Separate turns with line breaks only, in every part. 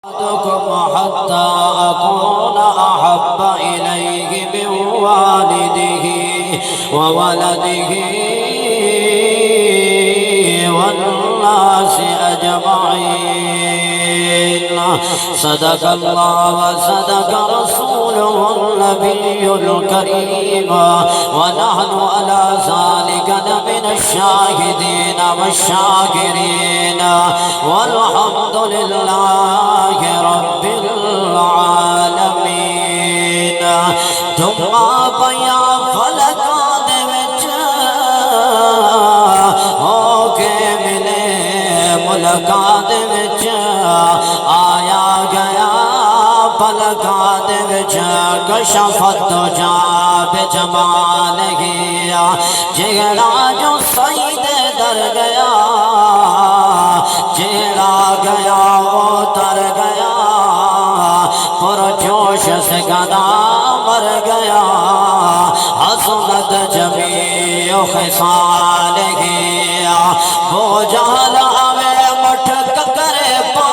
حتى أكون أحب إليه من والده وولده والناس أجمعين. صدق الله وصدق رسوله النبي الكريم، ونحن على ذلك لمن الشاهدين والشاكرين، والحمد لله رب العالمين. ثم بیا فلکاں دے وچ ہو کے ملے ملکاں دے وچ آیا گیا فلکاں دے وچ کشفت دجا بجمالہ جیڑا جو سید در گیا جیڑا گیا وہ تر گیا پرجوش سے گدا مر گیا حسنت جمیع خصالہ وہ جہل آوے مٹھک کرے پا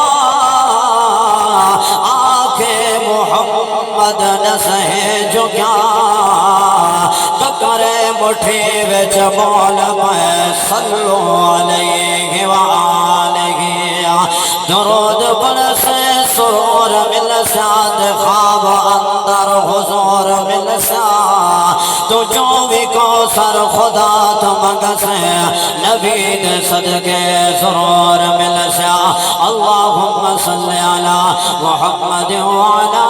آنکھیں محمد نسہے جو کیا ککرے مٹھی وچ بول پہ صلو علیہ وآلہ درود برسے سرور مل ساتھ خواب اندر حضور مل ساتھ تو جو بھی کوثر خدا تو مگسے نبی دے صدقے ضرور مل ساتھ. اللہم صلی علی محمد وعلا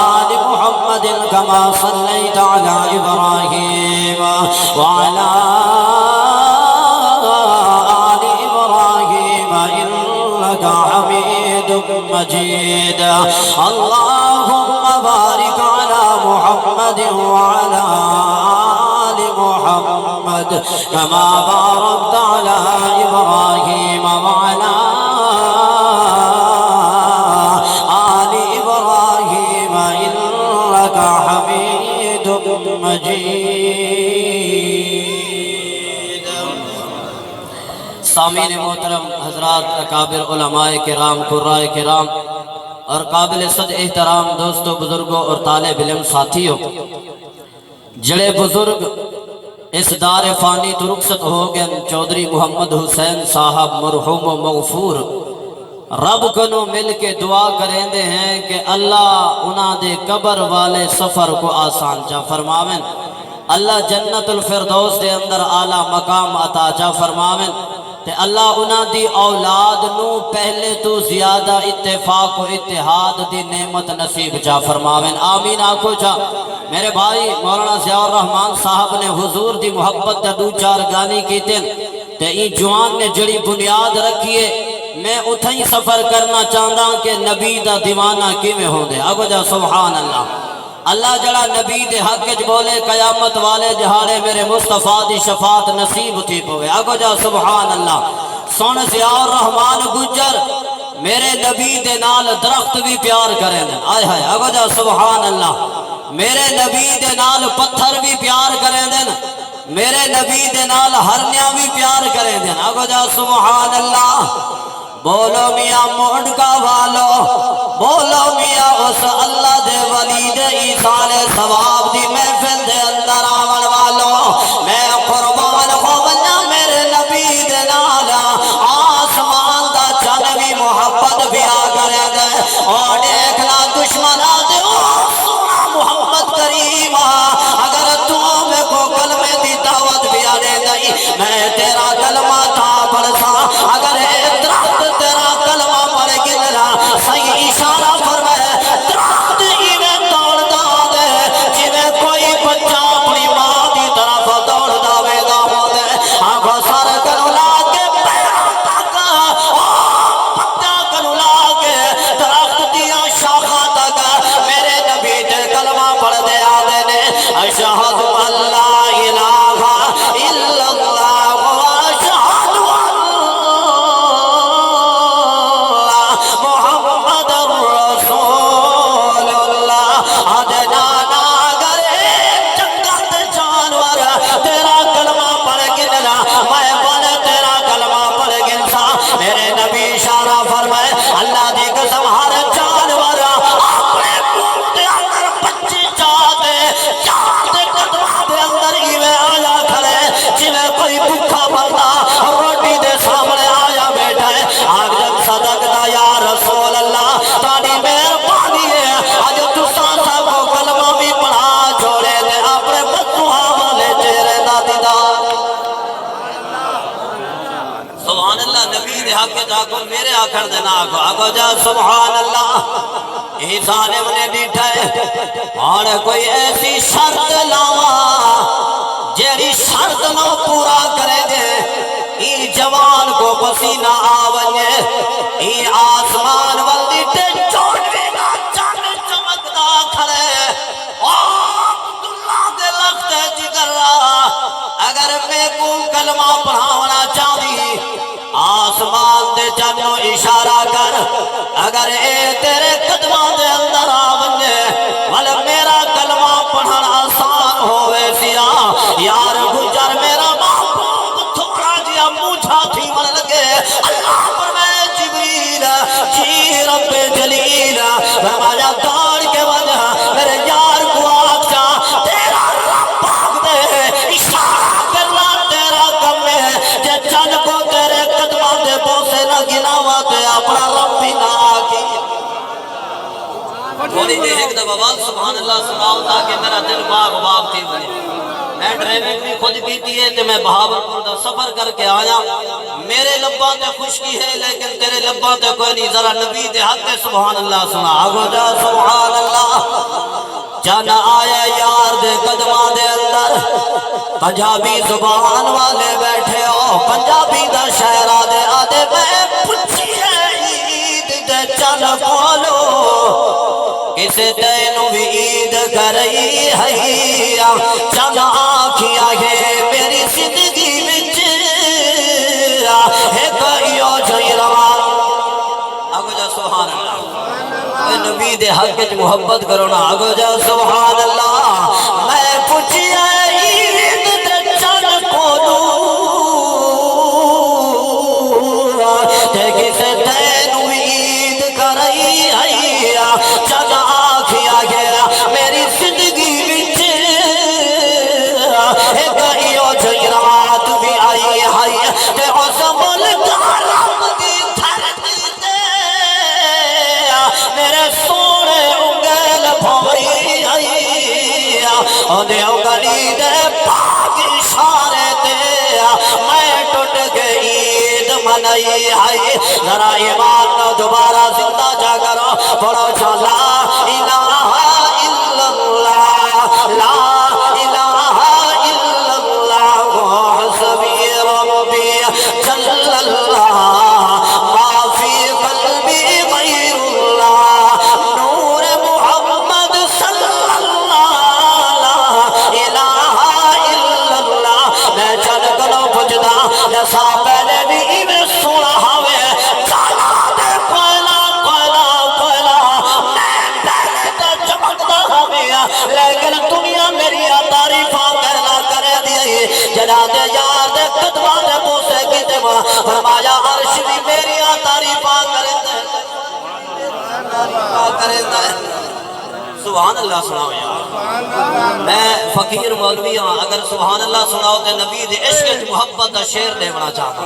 آل محمد كما صليت على إبراهيم وعلى آل إبراهيم إنك حميد مجيد. اللهم بارك على محمد وعلى آل محمد كما باركت على إبراهيم وعلى آل إبراهيم إنك حميد مجيد. سامعین محترم حضرات، اکابر علماء کرام، قرائے کرام اور قابل صد احترام دوستوں، بزرگوں اور طالب علم ساتھیوں، جڑے بزرگ اس دار فانی تو رخصت ہو گئے چودھری محمد حسین صاحب مرحوم و مغفور، رب کنو مل کے دعا کریں دے ہیں کہ اللہ انہاں دے قبر والے سفر کو آسان جا فرماویں، اللہ جنت الفردوس دے اندر اعلیٰ مقام عطا جا فرماویں، تے اللہ انہاں دی اولاد نو پہلے تو زیادہ اتفاق و اتحاد دی نعمت نصیب جا فرماویں. آمین آکھو جا. میرے بھائی مولانا ضیاء الرحمن صاحب نے حضور دی محبت دا دو چار گانی کیتے تے این جوان نے جڑی بنیاد رکھیے. میں اتھائی سفر کرنا چاہتا کہ نبی دا دیوانہ کیویں ہوں دے. آگو جا سبحان اللہ. اللہ جڑا نبی دے حق وچ بولے قیامت والے جہارے میرے مصطفیٰ دی شفاعت نصیب تھی پوے. آگو جا سبحان اللہ. سن ضیاء الرحمن گجر میرے نبی دے نال درخت بھی پیار کریں دیں. آئے ہائے. آگو جا سبحان اللہ. میرے نبی دے نال پتھر بھی پیار کریں دیں. میرے نبی دے نال ہرنیاں بھی پیار کریں دیں. آگو جا سبحان اللہ. بولو میاں موڑکا والو، بولو میاں اس اللہ دے ولی دے ایثار ثواب دی محفل دے اندر آون والو. میں قربان ہو بنا میرے نبی دے نالا آسمان دا چن بھی محبت بیا کرے دے. اور دیکھنا دشمنا دے سونا محمد کریم اگر تو میں کو کلمے دی دعوت بیا دے دئی میں تیرا کلمہ تھا پڑھتا. اگر درخت تیرا کلمہ پڑھ گنرا صحیح اشارہ فرمائے درخت ایویں دوڑ دا دے جویں کوئی بچہ اپنی ماں دی طرف دوڑ دا ویدا ہو دے. آنکھوں سر کنو لاکے پیروں تک پتہ کنو لاکے درخت دیا شاخہ تک میرے نبی دے کلمہ پڑھ دے آدھے نے اشہد اللہ الہ الا اللہ واشہد محمد رسول اللہ. آدھے نانا اگر ایک جنگت جانور تیرا کلمہ پڑھ گنرا میں بڑے تیرا کلمہ پڑھ گنسا. میرے نبی اشارہ فرمائے اللہ دی حق جاکو میرے آکھر دینا آگو جا سبحان اللہ یہ ظالم نے بیٹھا ہے اور کوئی ایسی شرط لاوا جیری شرط نو پورا کرے دے ای جوان کو پسینہ آونجے ای آسمان والدی تے چوڑوے نا چاند چمکدا کھڑے عبداللہ دے لخت جگر اگر میں کو کلمہ پڑھاونا چاہی آسمان دے جنو اشارہ کر اگر اے تیرے قدمہ دے اندر آونجے والا میرا کلمہ پڑھنا آسان ہوئے سیا یار گجر میرا باپ تھوڑا جیا موچھا تھی من لگے اللہ پر میں جبریل جی رب جلیل فرمایا دار کے وجہ میرے یار کو آجا تیرا رب بھاگ دے اشارہ کرنا تیرا کم ہے جے چند کو تیرے قدمہ دے بوسے نہ گناوا تے اپنا رب بھی نہ آگی تھوڑی جی ایک دفعہ بات سبحان اللہ سناؤ تاکہ میرا دل باغ باغ تھی بنے میں ڈرائیونگ بھی خود کیتی ہے کہ میں بہاولپور دا سفر کر کے آیا میرے لباں تے خشکی ہے لیکن تیرے لباں تے کوئی نہیں ذرا نبی دے حق تے سبحان اللہ سنا آگو جا سبحان اللہ جانا آیا یار دے قدمہ دے اندر پنجابی زبان والے بیٹھے ہو پنجابی دا شہرہ دے آدھے میں پچھی ہے عید دے چل پالو کسے تینو بھی عید کرئی ہے چند آنکھیا ہے میری زندگی وچ ہے کئیو جئی روان آگو جا سبحان اللہ اے نبی دے حق وچ محبت کرو نا آگو جا سبحان اللہ میں پوچھیا عید تے چل پالو تے کسے تینو بھی عید کرئی ہے چند آنکھیا گیا میری زندگی وچ ایک ایو جئی روات بھی آئی ہے تے اس ملک رب دی دھرتی تے میرے سونے انگل بھائی آئی انگلی دے پاک اشارے تے میں ٹوٹ گئی عید منائی ہے ذرا ایمان نو دوبارہ زندہ جا کرو پڑھو چا لا الہ الا اللہ لا الہ الا اللہ حسبی ربی جل اللہ ما فی قلبی غیر اللہ نور محمد صلی اللہ لا الہ الا اللہ میں چل کرو بجدا جیسا پہلے بھی میں سونا ہوئے چالا دے پہلا پہلا پہلا میں پہلے تو چمکتا ہوئے لیکن دنیا میری تعریفہ کہنا کرے دیئے جناد یار دے قدمہ دے بوسے کی دماء فرمایا عرش بھی میری تعریفہ کرے دے سبحان اللہ سناؤ یار میں فقیر مولوی ہوں اگر سبحان اللہ سناؤ تے نبی دے عشق محبت دا شیر دے بنا چاہتا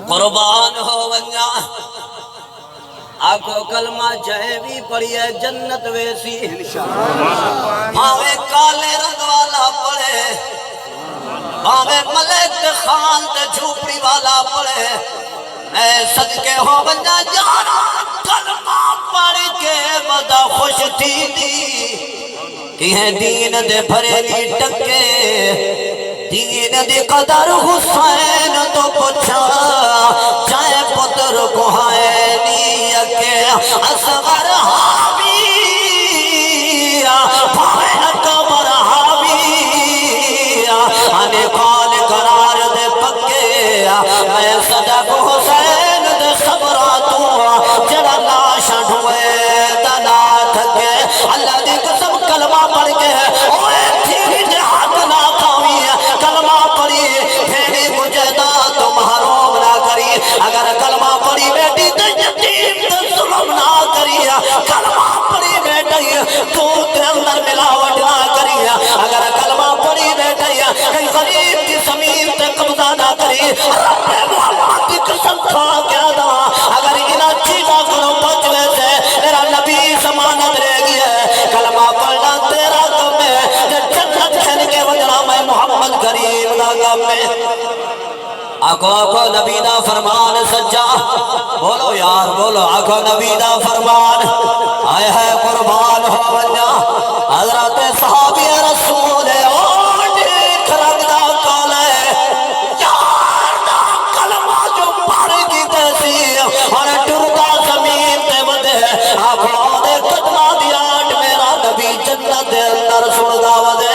قربان ہو ونجا آکو کلمہ جائے بھی پڑی ہے جنت ویسی انشاءاللہ بھاوے کالے رنگ والا پڑے بھاوے ملک خان تے جھوپڑی والا پڑے میں صدقے ہو ونجا جانا کلمہ پڑھ کے مدہ خوش تھی دی کہ ہے دین دے بھریلی ٹکے دین دے قدر حسین تو پچھا چاہے پتر کو ہے نیکے اصغر حاوی بھائے کمر حاوی آنے کال قرار دے پکے میں صدق حسین دے صبراتوں جڑا ناشا ڈھوئے دنا تھکے اللہ دی قسم کلمہ پڑھ کے اوے تیری جہاد نہ کھاوی کلمہ پڑھی پھیڑی مجھے دا تو محروم نہ کری اگر کلمہ پڑھی بیٹی تو یتیم تو ظلم نہ کری کلمہ پڑھی بیٹی تو اندر ملاوٹ نہ کری اگر کلمہ پڑھی بیٹی کئی غریب کی زمین تے قبضہ نہ کری رب محمد کی قسم کھا کیا دا اگر انہا چیزہ کرو بچوے سے میرا نبی زمانت رہ گیا ہے کلمہ پڑھنا تیرا کم ہے جنت کھن کے وجہ میں محمد کریم دا کم ہے آکھو آکھو نبی دا فرمان سچا، بولو یار بولو، آکھو نبی دا فرمان آئے ہے قربان ہو ونجا حضرت صحابی رسول دیکھ رکھدا کالے یار دا کلمہ جو پڑھ کی تیسی اور ٹرکا زمین تے ودے آکھو دے قدمہ دیاٹ میرا نبی جنت دے اندر سندا ودے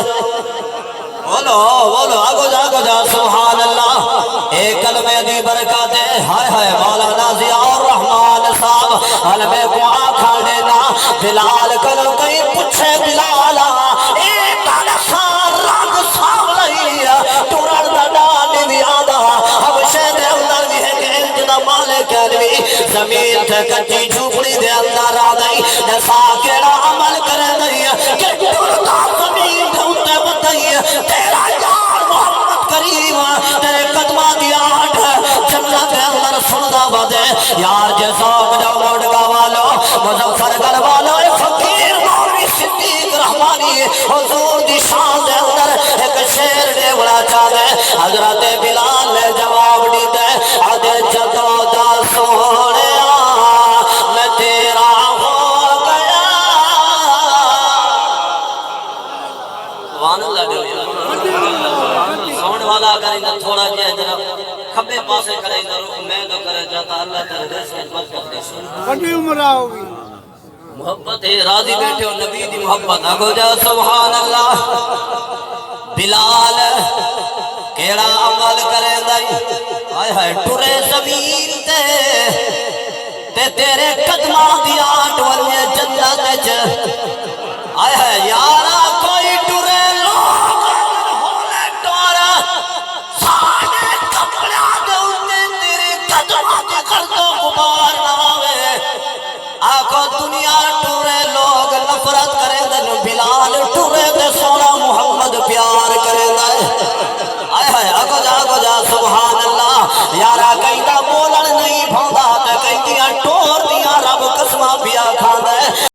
بولو بولو آگو جا سبحان اللہ ایک کلمہ دی برکات ہے ہائے ہائے مولانا ضیاء الرحمن صاحب علمے کو آکھا دینا بلال کرو کہیں پچھے بلالا ایک آنسان رنگ ساملائی ٹورڑ داڈانی بھی آدھا حبشے دے اندر بھی ہے کہ انجنہ مالک علوی زمین تھے کٹی جھوپڑی دے اندر آدھائی نسا کیڑا عمل کرے دئی کہ ٹورتا زمین دے اندر بتائی تیرا یار محمد کریم تیرے قدمہ دی آٹھ جنت اندر سندا بدے یار جیساک جو موڑگا والو مظفر گر والو فقیر مولوی صدیق رحمانی حضور دی شان دے اندر ایک شیر دے بڑا چاہ دے حضرت بلال نے جواب دی دے آدھے جدو دا سوڑے میں تیرا ہو گیا سبحان اللہ دے سوڑ والا اگر انہا تھوڑا جائے جنہ کھبے پاسے کرے انہا روح میں تو کرے جاتا اللہ تر رس کے بات کرتے سن
بڑی عمرہ ہوگی
محبت ہے راضی بیٹھے ہو نبی دی محبت آگو جا سبحان اللہ بلال کیڑا عمل کرے دائی آئے ہائے ٹورے زمین تے تیرے قدمہ دی آٹ والے جنت